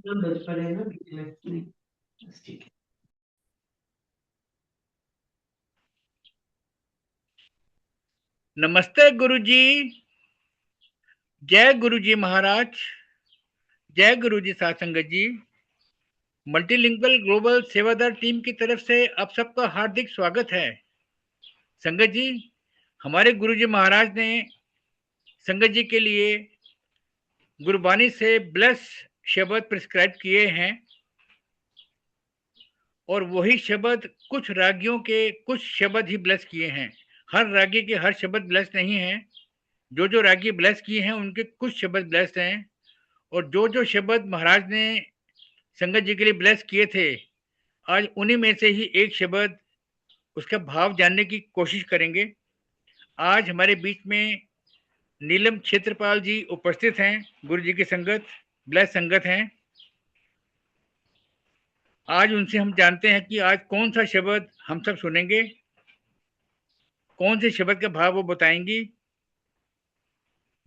नमस्ते गुरुजी। जय गुरुजी महाराज। जय गुरुजी साथ संगत जी। मल्टीलिंगुअल ग्लोबल सेवादार टीम की तरफ से आप सबका हार्दिक स्वागत है। संगत जी, हमारे गुरुजी महाराज ने संगत जी के लिए गुरबानी से ब्लेस शब्द प्रिस्क्राइब किए हैं और वही शब्द कुछ रागियों के कुछ शब्द ही ब्लेस किए हैं। हर रागी के हर शब्द ब्लेस नहीं है। जो जो रागी ब्लेस किए हैं उनके कुछ शब्द ब्लेस हैं और जो जो शब्द महाराज ने संगत जी के लिए ब्लेस किए थे, आज उन्हीं में से ही एक शब्द उसका भाव जानने की कोशिश करेंगे। आज हमारे बीच में नीलम क्षेत्रपाल जी उपस्थित हैं। गुरु जी की संगत ब्लेस संगत हैं। आज उनसे हम जानते हैं कि आज कौन सा शब्द हम सब सुनेंगे, कौन से शब्द का भाव वो बताएंगी।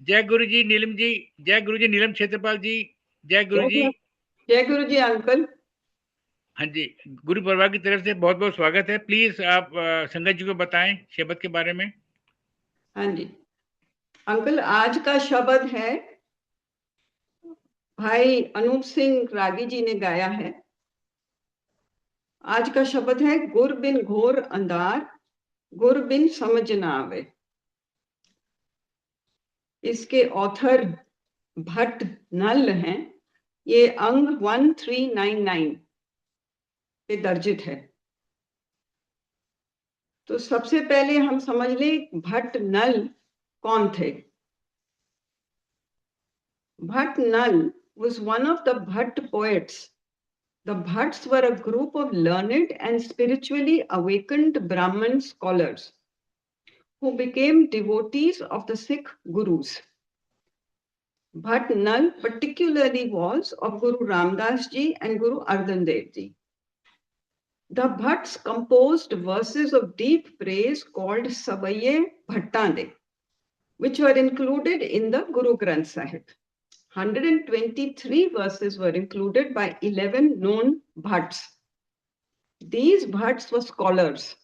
जय गुरु जी नीलम जी। जय गुरु जी नीलम क्षेत्रपाल जी। जय गुरु जी। जय गुरु जी अंकल। हाँ जी, गुरु परिवार की तरफ से बहुत बहुत स्वागत है। प्लीज आप संगत जी को बताएं शब्द के बारे में। हाँ जी अंकल, आज का शब्द है, भाई अनूप सिंह रागी जी ने गाया है। आज का शब्द है गुर बिन घोर अंधार, गुर बिन समझ ना आवे। इसके ऑथर भट्ट नल हैं। ये अंग 1399 पे दर्जित है। तो सबसे पहले हम समझ लें भट्ट नल कौन थे। भट्ट नल was one of the Bhatt poets. The Bhatts were a group of learned and spiritually awakened Brahmin scholars who became devotees of the Sikh gurus. Bhatt Nal particularly was of Guru Ramdas ji and Guru Arjan Dev ji. The Bhatts composed verses of deep praise called Savaye Bhattande, which were included in the Guru Granth Sahib. 123 verses were included by 11 known Bhatts. These Bhatts were scholars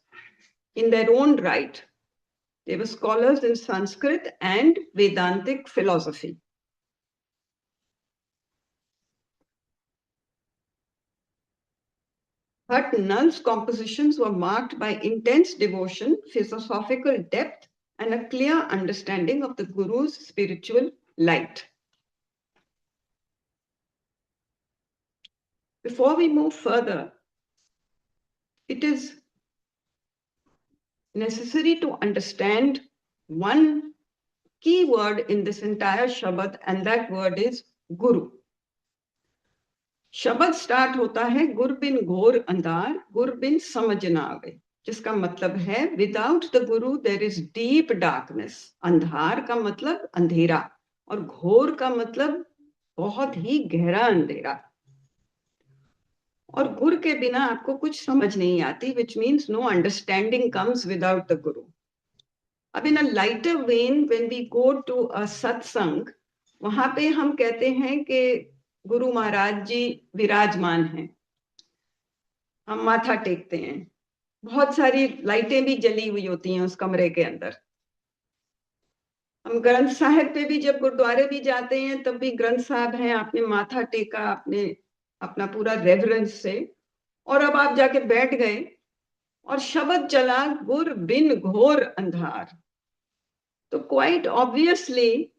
in their own right. They were scholars in Sanskrit and Vedantic philosophy. Bhatt Nal's compositions were marked by intense devotion, philosophical depth, and a clear understanding of the Guru's spiritual light. Before we move further, it is necessary to understand one key word in this entire Shabad, and that word is Guru. शब्द start होता है गुर बिन घोर अंधार, गुर बिन समझ ना आवे, जिसका मतलब है without the Guru there is deep darkness. अंधार का मतलब अंधेरा और घोर का मतलब बहुत ही गहरा अंधेरा। और गुरु के बिना आपको कुछ समझ नहीं आती, which means no understanding comes without the guru. अब in a lighter vein when we go to a satsang, वहां पे हम कहते हैं कि गुरु महाराज जी विराजमान हैं, हम माथा टेकते हैं, बहुत सारी लाइटें भी जली हुई होती हैं उस कमरे के अंदर। हम ग्रंथ साहिब पे भी जब गुरुद्वारे भी जाते हैं तब भी ग्रंथ साहिब हैं, आपने माथा टेका, आपने अपना पूरा रेवरेंस से, और अब आप जाके बैठ गए और शब्द चला गुर बिन घोर अंधार। तो quite obviously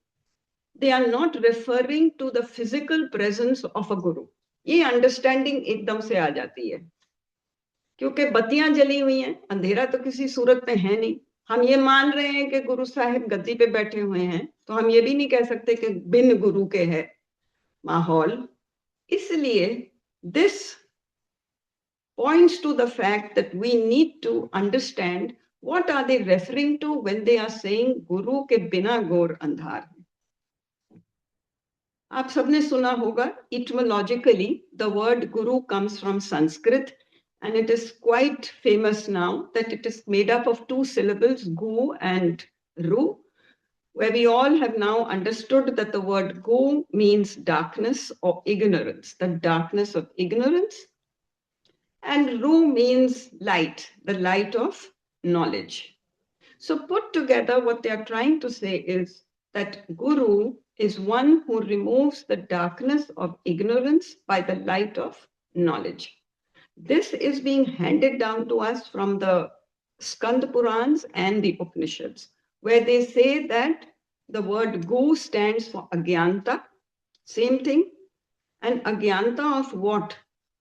they are not referring to the physical presence of a guru. ये अंडरस्टैंडिंग एकदम से आ जाती है, क्योंकि बत्तियां जली हुई हैं, अंधेरा तो किसी सूरत में है नहीं। हम ये मान रहे हैं कि गुरु साहिब गद्दी पे बैठे हुए हैं, तो हम ये भी नहीं कह सकते कि बिन गुरु के है माहौल। इसलिए this points to the fact that we need to understand what are they referring to when they are saying गुरु के बिना घोर अंधार। आप सबने सुना होगा, etymologically the word guru comes from Sanskrit, and it is quite famous now that it is made up of two syllables, gu and ru, where we all have now understood that the word gu means darkness or ignorance, the darkness of ignorance, and ru means light, the light of knowledge. So put together, what they are trying to say is that Guru is one who removes the darkness of ignorance by the light of knowledge. This is being handed down to us from the Skand Purans and the Upanishads, where they say that the word Gu stands for Agyanta, same thing. And Agyanta of what?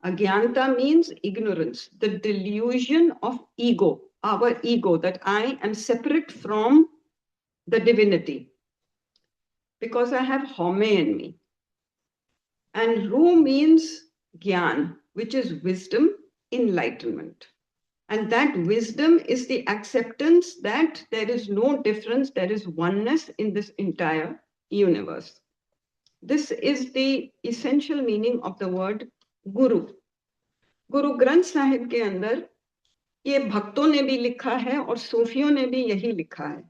Agyanta means ignorance, the delusion of ego, our ego, that I am separate from the divinity because I have home in me. And Ru means Gyan, which is wisdom, enlightenment. And that wisdom is the acceptance that there is no difference, there is oneness in this entire universe. This is the essential meaning of the word Guru. Guru Granth Sahib के अंदर ये भक्तों ने भी लिखा है और सूफियों ने भी यही लिखा है.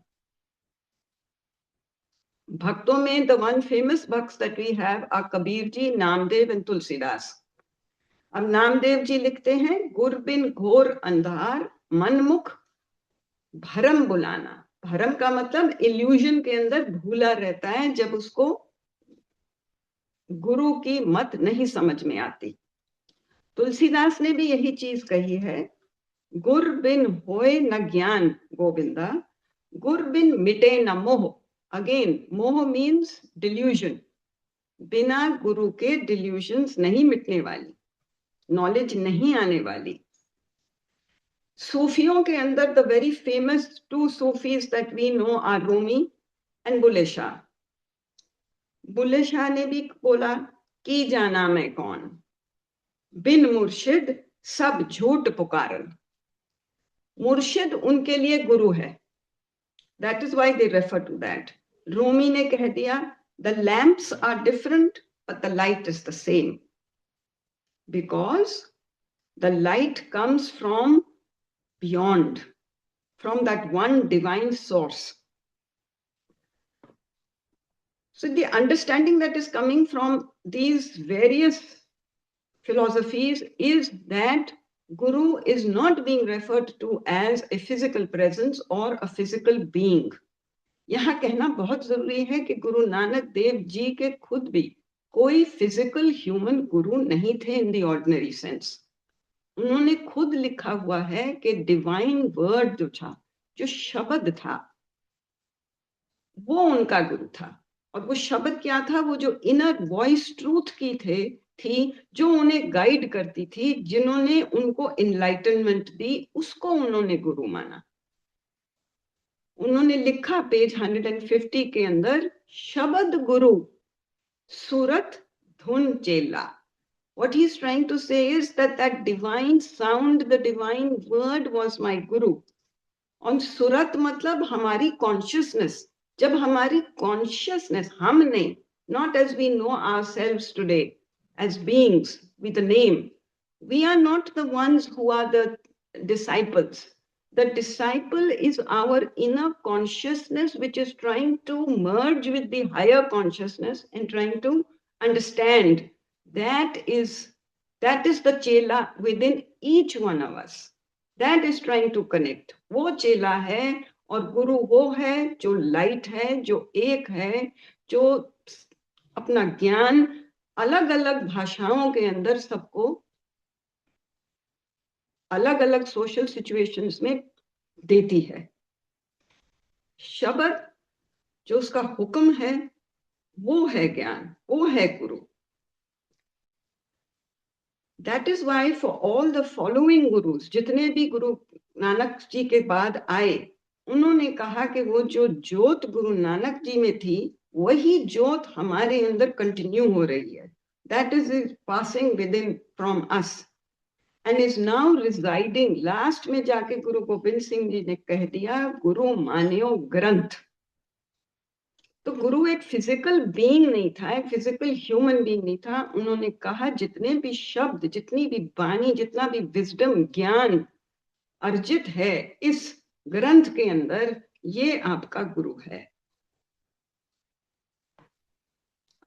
भक्तों में the one famous bhakts that we have are Kabir ji, Namdev and Tulsidas. अब नामदेव जी लिखते हैं, गुर बिन घोर अंधार मनमुख भरम बुलाना. भरम का मतलब इल्यूजन के अंदर भूला रहता है जब उसको गुरु की मत नहीं समझ में आती. तुलसीदास ने भी यही चीज कही है, गुर बिन होए न ज्ञान गोविंदा, गुर बिन मिटे न मोह. अगेन मोह मीन्स डिल्यूजन. बिना गुरु के डिल्यूजन्स नहीं मिटने वाली, नॉलेज नहीं आने वाली. सूफियों के अंदर the very famous two Sufis that we know are Rumi and Bulleh Shah. Bulleh Shah ने भी बोला कि जाना मैं कौन, बिन मुर्शिद सब झूठ पुकारन. मुर्शिद उनके लिए गुरु है. That is why they refer to that. Rumi ने कह दिया, the lamps are different but the light is the same, because the light comes from beyond, from that one divine source. So the understanding that is coming from these various philosophies is that Guru is not being referred to as a physical presence or a physical being. यहाँ कहना बहुत जरूरी है कि गुरु नानक देव जी के खुद भी कोई physical human गुरु नहीं थे in the ordinary sense. उन्होंने खुद लिखा हुआ है कि डिवाइन वर्ड जो था, जो शब्द था, वो उनका गुरु था. और वो शब्द क्या था? वो जो इनर वॉइस ट्रूथ की थी जो उन्हें गाइड करती थी, जिन्होंने उनको एनलाइटनमेंट दी, उसको उन्होंने गुरु माना. उन्होंने लिखा पेज 150 के अंदर, शब्द गुरु सूरत धुन चेला. What he's trying to say is that divine sound, the divine word was my guru. और सुरत मतलब हमारी consciousness. जब हमारी consciousness, हमने, not as we know ourselves today, as beings with a name, we are not the ones who are the disciples. The disciple is our inner consciousness which is trying to merge with the higher consciousness and trying to understand. That is the chela within each one of us. That is trying to connect. वो चेला है और गुरु वो है जो light है, जो एक है, जो अपना ज्ञान अलग अलग भाषाओं के अंदर सबको अलग अलग सोशल सिचुएशंस में देती है. शब्द जो उसका हुक्म है, वो है ज्ञान, वो है गुरु. That is why for all the following gurus, जितने भी गुरु नानक जी के बाद आए, उन्होंने कहा कि वो जो ज्योत गुरु नानक जी में थी, वही ज्योत हमारे अंदर कंटिन्यू हो रही है. That is passing within from us and is now residing. Last में जाके गुरु गोबिंद सिंह जी ने कह दिया, गुरु मान्यो ग्रंथ. तो गुरु एक फिजिकल बीइंग नहीं था, एक फिजिकल ह्यूमन बीइंग नहीं था. उन्होंने कहा जितने भी शब्द, जितनी भी वाणी, जितना भी विजडम, ज्ञान अर्जित है इस ग्रंथ के अंदर, ये आपका गुरु है.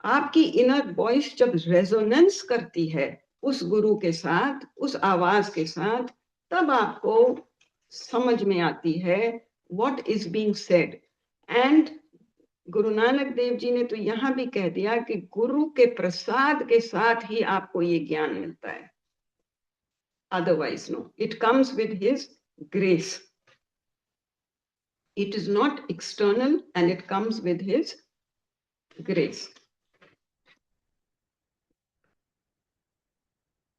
आपकी इनर वॉइस जब रेजोनेंस करती है उस गुरु के साथ, उस आवाज के साथ, तब आपको समझ में आती है what is being said. And Guru Nanak Dev ji ने तो यहां भी कह दिया कि गुरु के प्रसाद के साथ ही आपको ये ज्ञान मिलता है, otherwise no, it comes with his grace. It is not external and it comes with his grace.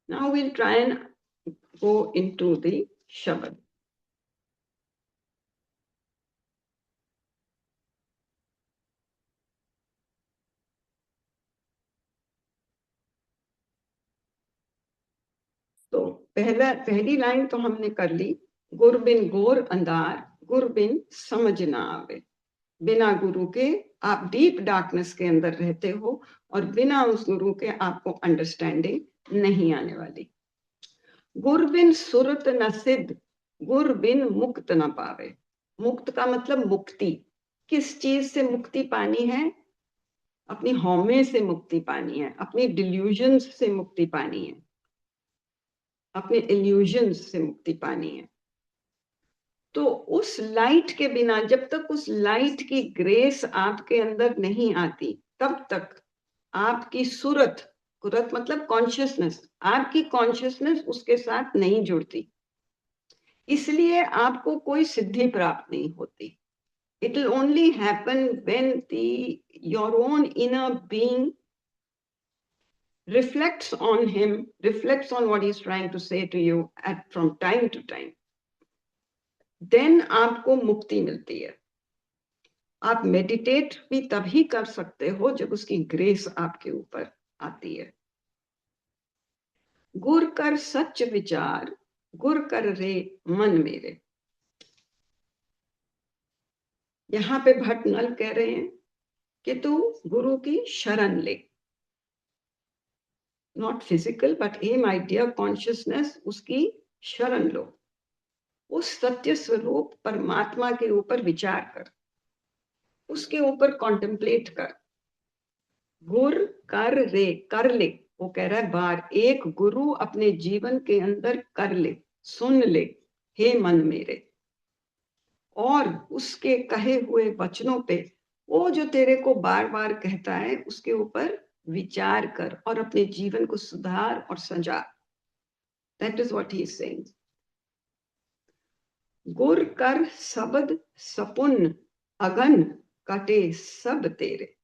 Now we'll try and go into the Shabad. तो पहली लाइन तो हमने कर ली, गुर बिन गोर अंधार, गुर बिन समझ ना आवे। बिना गुरु के आप डीप डार्कनेस के अंदर रहते हो और बिना उस गुरु के आपको अंडरस्टैंडिंग नहीं आने वाली। गुर बिन सुरत न सिद्ध, गुर बिन मुक्त न पावे। मुक्त का मतलब मुक्ति। किस चीज से मुक्ति पानी है? अपनी हौमे से मुक्ति पानी है, अपनी डिल्यूजन्स से मुक्ति पानी है, अपने इल्यूजन्स से मुक्ति पानी है। तो उस लाइट के बिना, जब तक उस लाइट की ग्रेस आपके अंदर नहीं आती, तब तक आपकी सूरत, कुरत मतलब कॉन्शियसनेस, आपकी कॉन्शियसनेस उसके साथ नहीं जुड़ती, इसलिए आपको कोई सिद्धि प्राप्त नहीं होती। It will only happen when your own inner being reflects on him, reflects on what he's trying to say to you from time to time. Then आपको मुक्ति मिलती है। आप मेडिटेट भी तभी कर सकते हो जब उसकी ग्रेस आपके ऊपर आती है। गुर कर सच विचार, गुर कर रे मन मेरे। यहां पे भट्ट नल कह रहे हैं कि तू गुरु की शरण ले, not physical but a my dear consciousness, उसकी शरण लो। उस सत्य स्वरूप परमात्मा के ऊपर विचार कर, उसके ऊपर कॉन्टेम्पलेट कर। गुर कर रे, कर ले, वो कह रहा है बार, एक गुरु अपने जीवन के अंदर कर ले, सुन ले, हे मन मेरे, और उसके कहे हुए वचनों पे, वो जो तेरे को बार बार कहता है उसके ऊपर विचार कर और अपने जीवन को सुधार और सजा। That is what he is saying. गुर कर सबद सपुन, अगन कटे सब तेरे।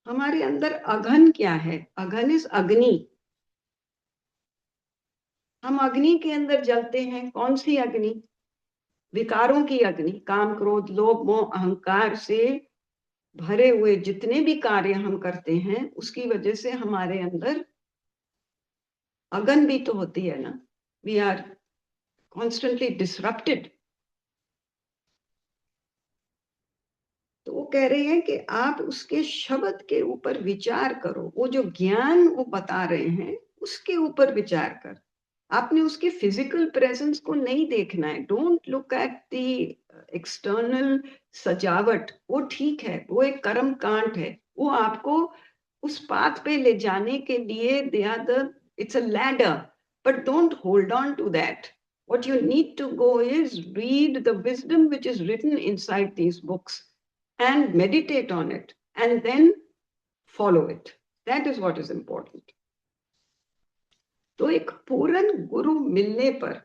हमारे अंदर अघन क्या है? अघन इज अग्नि। हम अग्नि के अंदर जलते हैं। कौन सी अग्नि? विकारों की अग्नि। काम क्रोध लोभ मोह अहंकार से भरे हुए जितने भी कार्य हम करते हैं, उसकी वजह से हमारे अंदर अगन भी तो होती है ना। We are constantly disrupted. तो वो कह रहे हैं कि आप उसके शब्द के ऊपर विचार करो। वो जो ज्ञान वो बता रहे हैं उसके ऊपर विचार कर। आपने उसके फिजिकल प्रेजेंस को नहीं देखना है। Don't look at the external सजावट, वो ठीक है, वो एक कर्म कांड है, वो आपको उस पाथ पे ले जाने के लिए they are the, it's a ladder, but don't hold on to that. What you need to go is read the wisdom which is written inside these books and meditate on it and then follow it. That is what is important. तो एक पूर्ण गुरु मिलने पर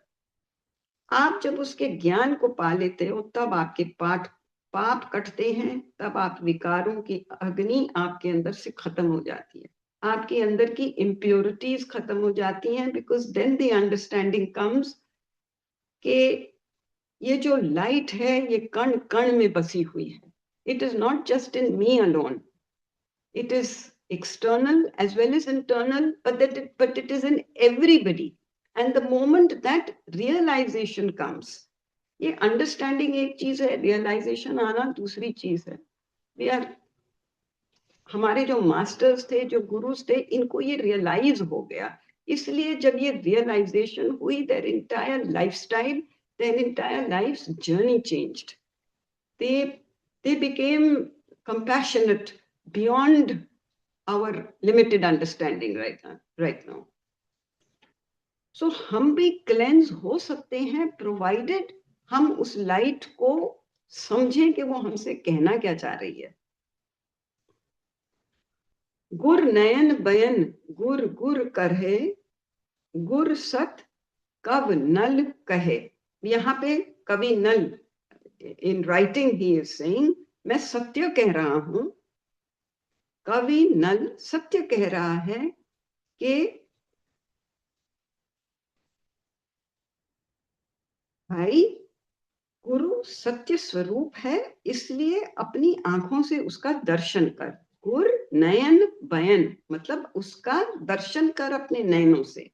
आप जब उसके ज्ञान को पा लेते हो, तब आपके पाप कटते हैं, तब आप विकारों की अग्नि आपके अंदर से खत्म हो जाती है, आपके अंदर की इम्प्योरिटीज खत्म हो जाती हैं, because then the understanding comes कि ये जो लाइट है ये कण कण में बसी हुई है. It is not just in me alone, it is external as well as internal, but it is in everybody. And the moment that realization comes, ये understanding एक चीज है, realization आना दूसरी चीज है. We are, हमारे जो मास्टर्स थे, जो गुरुज थे, इनको ये रियलाइज हो गया, इसलिए जब ये रियलाइजेशन हुई, their entire lifestyle, their entire life's journey changed. They became compassionate beyond our limited understanding right now. So हम भी cleanse हो सकते हैं provided हम उस light को समझें कि वो हमसे कहना क्या चाह रही है. गुर नयन बयन गुर गुर करहे गुर सत कब नल कहे. यहाँ पे कवि नल, in writing he is saying, मैं सत्य कह रहा हूं. कवि नल सत्य कह रहा है कि भाई गुरु सत्य स्वरूप है, इसलिए अपनी आंखों से उसका दर्शन कर. गुर नयन बयन मतलब उसका दर्शन कर अपने नयनों से,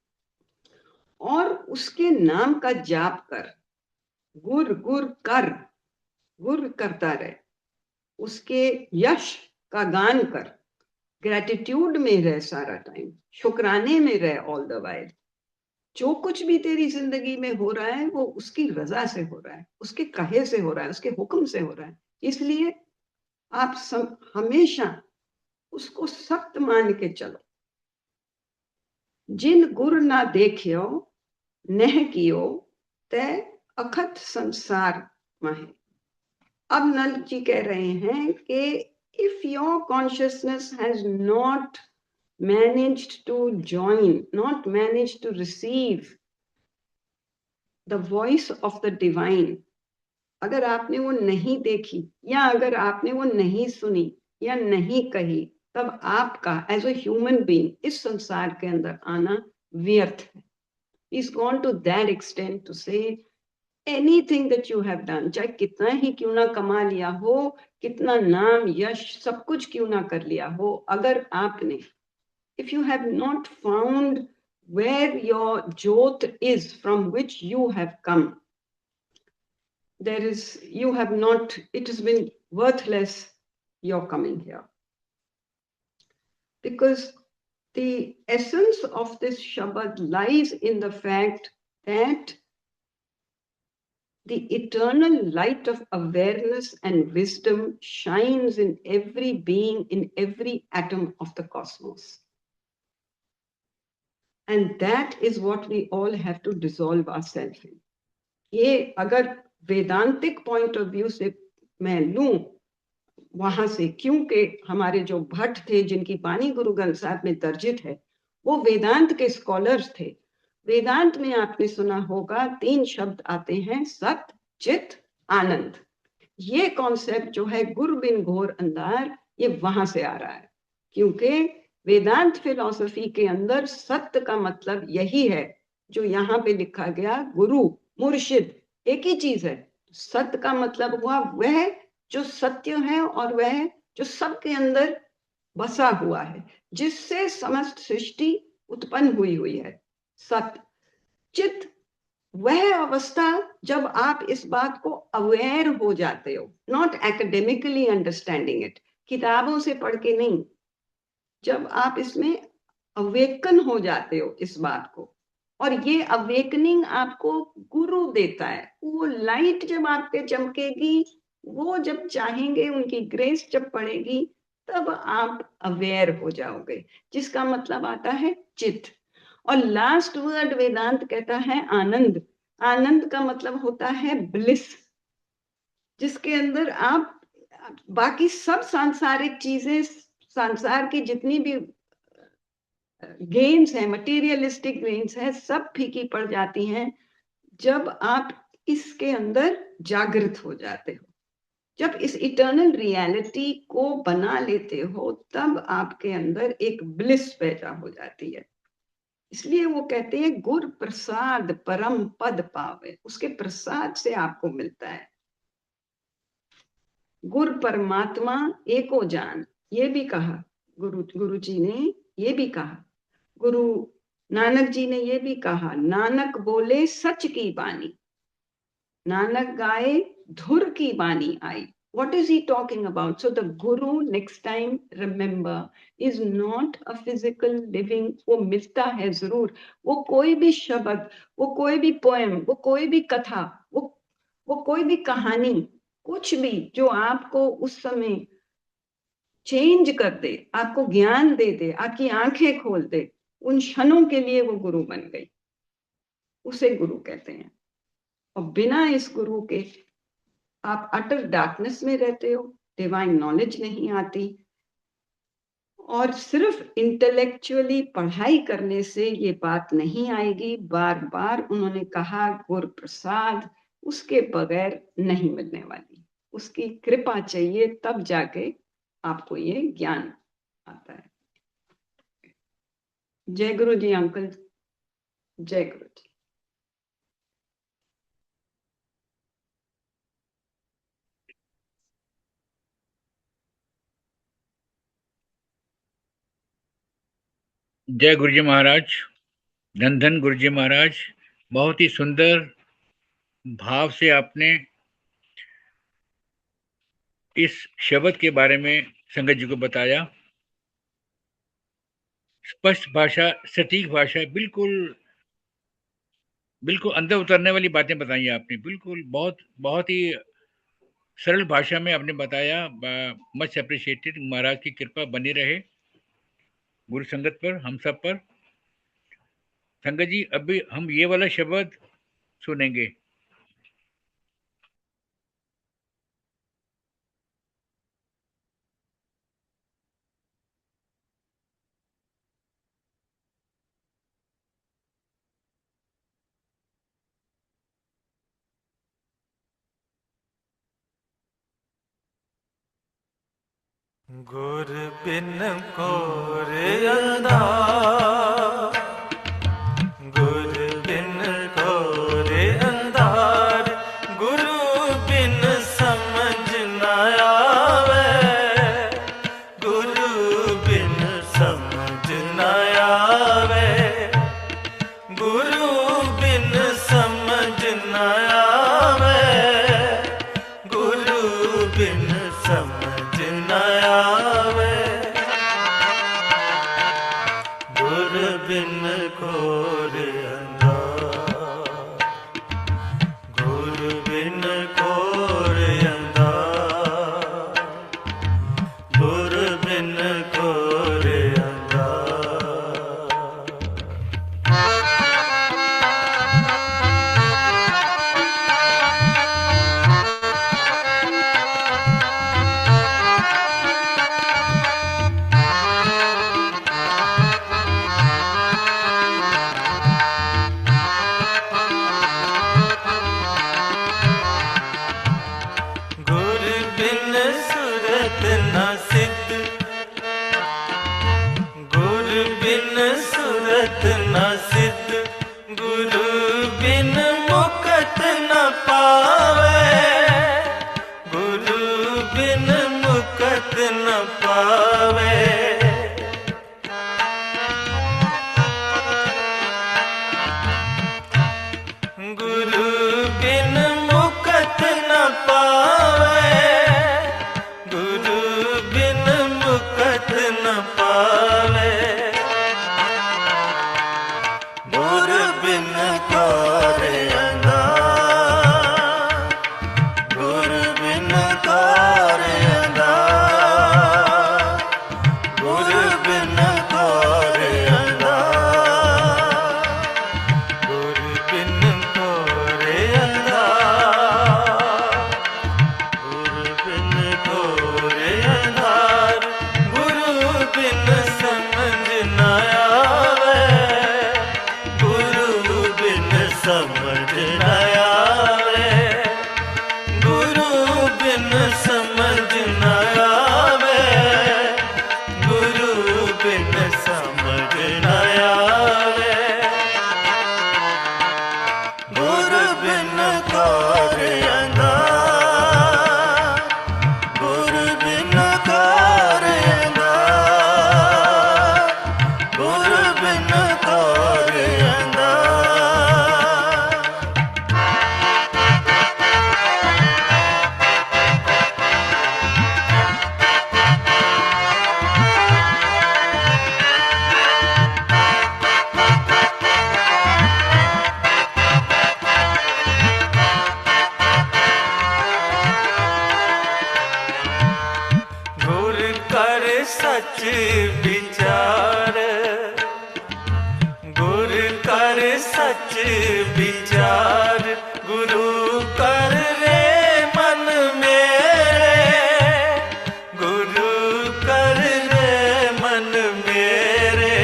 और उसके नाम का जाप कर. गुर गुर कर, गुर करता रहे, उसके यश का गान कर, ग्रेटिट्यूड में रह सारा टाइम, शुक्राने में रह ऑल द वाइल. जो कुछ भी तेरी जिंदगी में हो रहा है वो उसकी रजा से हो रहा है, उसके कहे से हो रहा है, उसके हुक्म से हो रहा है. इसलिए आप सब हमेशा उसको सख्त मान के चलो. जिन गुर ना देखियो नह कियो तय अखत संसार माहे. अब नल जी कह रहे हैं कि if your consciousness has not managed to join, not managed to receive the voice of the divine, अगर आपने वो नहीं देखी या अगर आपने वो नहीं सुनी या नहीं कही, तब आपका एज अ ह्यूमन बीइंग इस संसार के अंदर आना व्यर्थ है. He's gone to that extent to say anything that you have done, चाहे कितना ही क्यों ना कमा लिया हो, कितना नाम यश सब कुछ क्यों ना कर लिया हो, अगर आपने, if you have not found where your jyot is from which you have come, there is, you have not, it has been worthless your coming here. Because the essence of this Shabad lies in the fact that the eternal light of awareness and wisdom shines in every being, in every atom of the cosmos. And that is what we all have to dissolve ourselves in. ये अगर वेदांतिक point of view से मैं लूं वहां से, क्योंकि हमारे जो भट्ट थे जिनकी पानी गुरु ग्रंथ साहब में दर्जित है, वो वेदांत के स्कॉलर्स थे. वेदांत में आपने सुना होगा 3 शब्द आते हैं, सत चित आनंद. ये कॉन्सेप्ट जो है गुरु बिन घोर अंधार, ये वहां से आ रहा है. क्योंकि वेदांत फिलॉसफी के अंदर सत्य का मतलब यही है जो यहाँ पे लिखा गया, गुरु मुर्शिद एक ही चीज है. सत्य का मतलब हुआ वह जो सत्य है और वह जो सबके अंदर बसा हुआ है, जिससे समस्त सृष्टि उत्पन्न हुई है. सत्य. चित वह अवस्था जब आप इस बात को अवेयर हो जाते हो, नॉट एकेडमिकली अंडरस्टैंडिंग इट, किताबों से पढ़ के नहीं, जब आप इसमें अवेकन हो जाते हो इस बात को, और ये अवेकनिंग आपको गुरु देता है. वो लाइट जब आप पे चमकेगी, वो जब चाहेंगे, उनकी ग्रेस जब पड़ेगी, तब आप अवेयर हो जाओगे, जिसका मतलब आता है चित. और लास्ट वर्ड वेदांत कहता है आनंद. आनंद का मतलब होता है ब्लिस, जिसके अंदर आप बाकी सब सांसारिक चीजें, संसार की जितनी भी गेन्स है, मटेरियलिस्टिक गेन्स है, सब फीकी पड़ जाती हैं जब आप इसके अंदर जागृत हो जाते हो. जब इस इटर्नल रियलिटी को बना लेते हो, तब आपके अंदर एक ब्लिस पैदा हो जाती है. इसलिए वो कहते हैं गुर प्रसाद परम पद पावे, उसके प्रसाद से आपको मिलता है. गुर परमात्मा एको जान, ये भी कहा गुरु जी ने, ये भी कहा गुरु नानक जी ने, ये भी कहा, नानक बोले सच की बानी, नानक गाए धुर की बानी आई. What is he talking about? So the guru, next time, remember, is not a physical living. वो मिलता है जरूर, वो कोई भी शब्द, वो कोई भी पोएम, वो कोई भी कथा, वो कोई भी कहानी, कुछ भी जो आपको उस समय चेंज कर दे, आपको ज्ञान दे दे, आपकी आंखें खोल दे, उन क्षणों के लिए वो गुरु बन गई, उसे गुरु कहते हैं। और बिना इस गुरु के आप अटर डार्कनेस में रहते हो, डिवाइन नॉलेज नहीं आती, और सिर्फ इंटेलेक्चुअली पढ़ाई करने से ये बात नहीं आएगी। बार बार उन्होंने कहा गुरु प्रसाद उसके बगैर नहीं मिलने वाली, उसकी कृपा चाहिए, तब जाके आपको ये ज्ञान आता है। जय गुरु जी अंकल, जय गुरु जी। जय गुरु जी महाराज, धन धन गुरु जी महाराज। बहुत ही सुंदर भाव से आपने इस शब्द के बारे में संगत जी को बताया। स्पष्ट भाषा, सटीक भाषा, बिल्कुल बिल्कुल अंदर उतरने वाली बातें बताई आपने। बिल्कुल बहुत बहुत ही सरल भाषा में आपने बताया। Much appreciated. महाराज की कृपा बनी रहे गुरु संगत पर, हम सब पर। संगत जी, अभी हम ये वाला शब्द सुनेंगे। गुर बिन कोरे अंधार, गुर बिन कोरे अंधार, गुरु बिन समझ न आवे, गुरु बिन समझ न आवे, गुरु बिन समझ न आवे, गुरु बिन समझ न आवे, गुर बिन घोर अंधार, गुर बिन घोर अंधार, गुर बिन घोर अंधार। मेरे।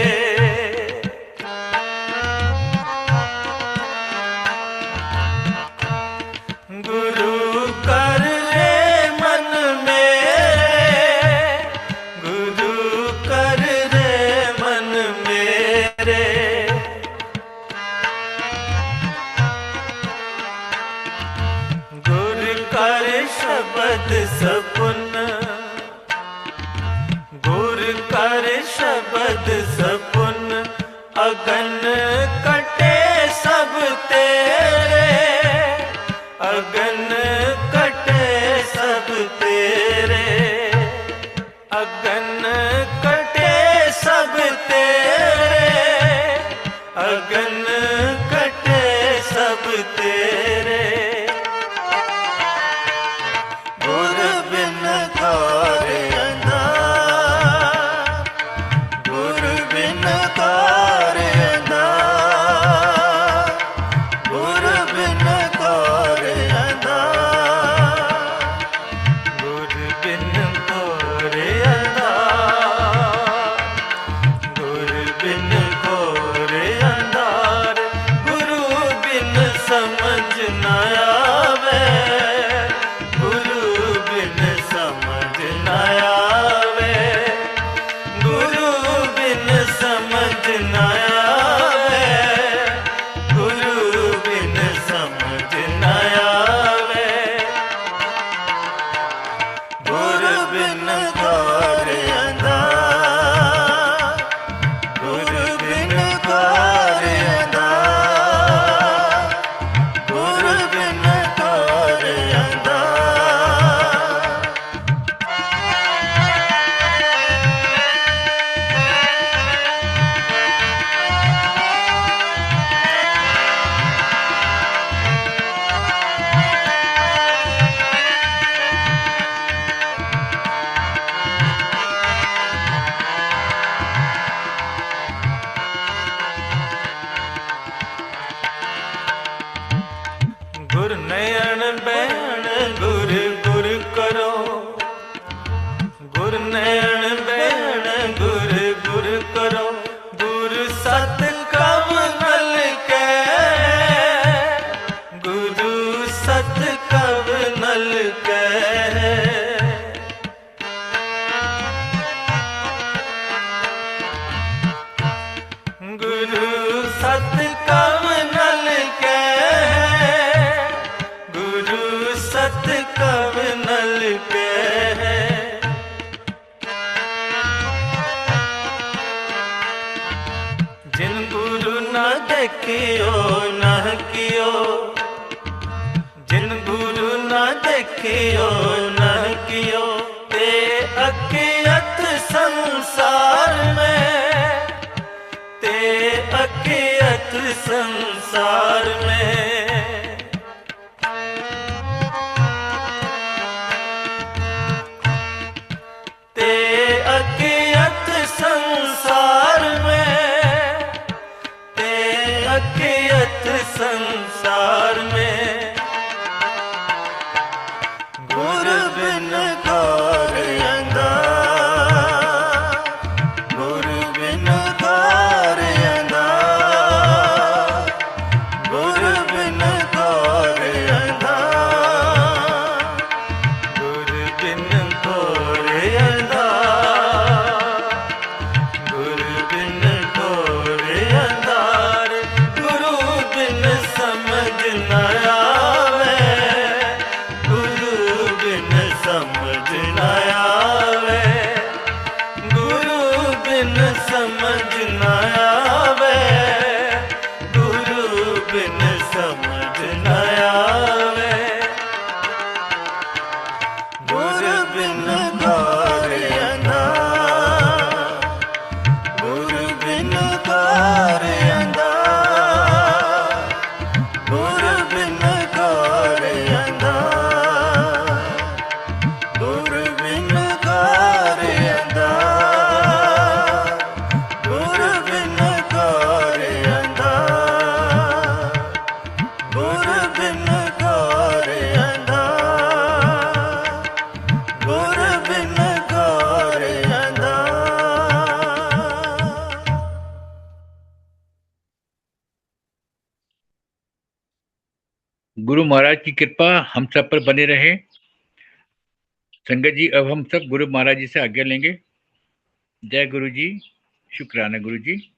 गुरु कर रे मन मेरे, गुरु कर रे मन मेरे। गुर कर शब्द सपुन, गुर कर शब्द सपुन, अगन कटे सब तेरे, अगन कटे सब तेरे, अगन कटे सब तेरे, अगन कटे सब तेरे। गुर बिन गौर अंधार, गुर बिन गौर अंधार, गुर बिन गौर अंधार, गुर बिन गौर अंधार, गुर बिन गौर अंधार। गुरु बिन समझ न आवे, गुरु बिन समझ न आवे, गुरु बिन समझ न आवे, गुरु बिन समझ न आवे। गुर बिन गौर अंधार, गुर बिन गौर अंधार, गुर बिन गौर अंधार। गुर नयन बैण गुर गुर करो, गुर नयन बैण गुर गुर करो। गुर सत कवनल के, गुरु सत कवनल के। गुरु सत कवनल के, गुरु सत कवनल के। जिन गुरु न देखियो न कियो, जिन गुरु न देखियो न कियो, ते अकियत संसार में, ते अकियत संसार में। ते अकियत संसार में, ते अकियत संसार में। गुर बिन गौर अंधार, गुर बिन गौर अंधार, गुर बिन गौर अंधार, गुर बिन गौर अंधार, गुर बिन गौर अंधार। गुरु बिन समझ न आवे, गुरु बिन समझ न आवे, गुरु बिन समझ न आवे, गुरु बिन समझ न आवे। गुर बिन गौर अंधार, गुर बिन गौर अंधार, गुर बिन गौर अंधार, गुर बिन गौर अंधार, गुर बिन गुरु महाराज की कृपा हम सब पर बने रहे। संगत जी, अब हम सब गुरु महाराज जी से आज्ञा लेंगे। जय गुरु जी, शुक्राना गुरु जी।